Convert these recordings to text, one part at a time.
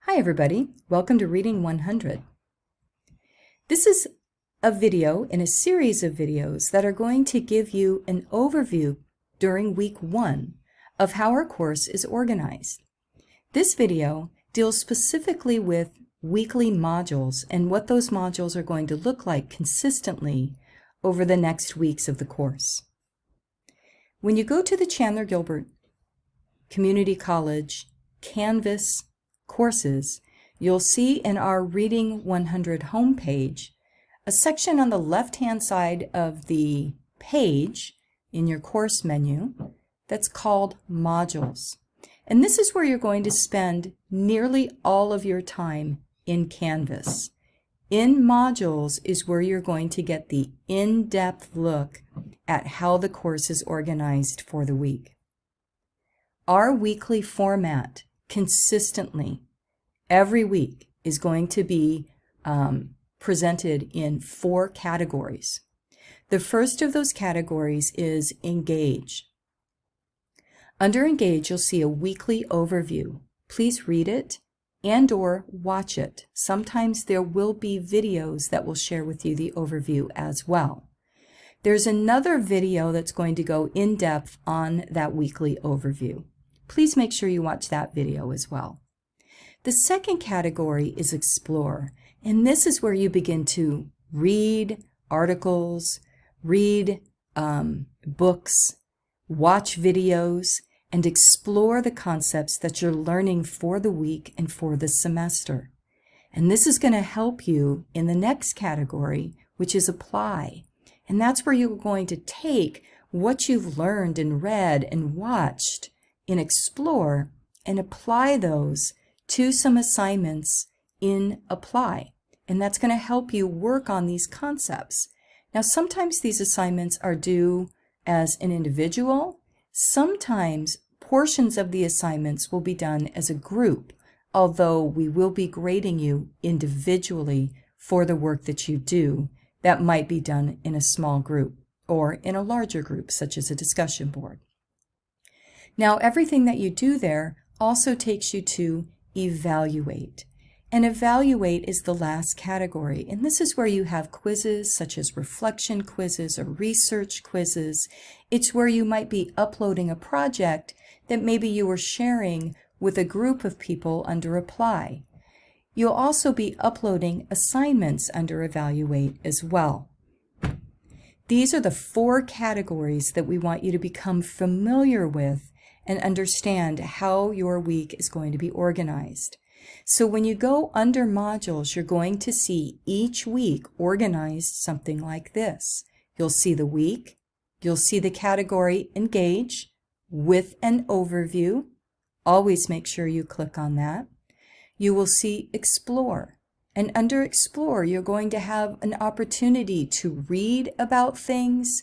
Hi everybody, welcome to Reading 100. This is a video in a series of videos that are going to give you an overview during week 1 of how our course is organized. This video deals specifically with weekly modules and what those modules are going to look like consistently over the next weeks of the course. When you go to the Chandler Gilbert Community College Canvas courses, you'll see in our Reading 100 homepage a section on the left-hand side of the page in your course menu that's called Modules. And this is where you're going to spend nearly all of your time in Canvas. In Modules is where you're going to get the in-depth look at how the course is organized for the week. Our weekly format consistently every week is going to be presented in 4 categories. The first of those categories is Engage. Under Engage, you'll see a weekly overview. Please read it and/or watch it. Sometimes there will be videos that will share with you the overview as well. There's another video that's going to go in depth on that weekly overview. Please make sure you watch that video as well. The second category is Explore, and this is where you begin to read articles, read books, watch videos, and explore the concepts that you're learning for the week and for the semester. And this is going to help you in the next category, which is Apply. And that's where you're going to take what you've learned and read and watched in Explore and apply those to some assignments in Apply. And that's going to help you work on these concepts. Now, sometimes these assignments are due as an individual. Sometimes portions of the assignments will be done as a group, although we will be grading you individually for the work that you do that might be done in a small group or in a larger group, such as a discussion board. Now, everything that you do there also takes you to Evaluate. And Evaluate is the last category. And this is where you have quizzes such as reflection quizzes or research quizzes. It's where you might be uploading a project that maybe you were sharing with a group of people under Apply. You'll also be uploading assignments under Evaluate as well. These are the 4 categories that we want you to become familiar with and understand how your week is going to be organized. So when you go under modules, you're going to see each week organized something like this. You'll see the week, you'll see the category Engage with an overview. Always make sure you click on that. You will see Explore. And under Explore, you're going to have an opportunity to read about things,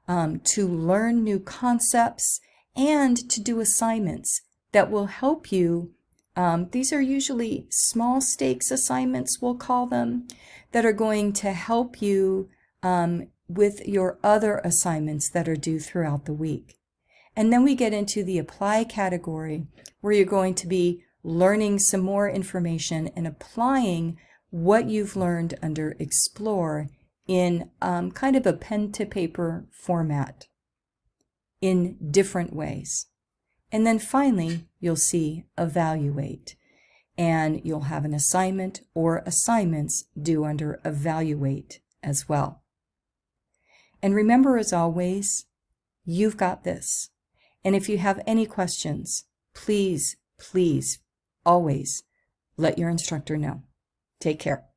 to learn new concepts, and to do assignments that will help you. These are usually small stakes assignments, we'll call them, that are going to help you with your other assignments that are due throughout the week. And then we get into the Apply category, where you're going to be learning some more information and applying what you've learned under Explore in kind of a pen to paper format in different ways. And then finally, you'll see Evaluate, and you'll have an assignment or assignments due under Evaluate as well. And remember, as always, you've got this. And if you have any questions, please, please, always let your instructor know. Take care.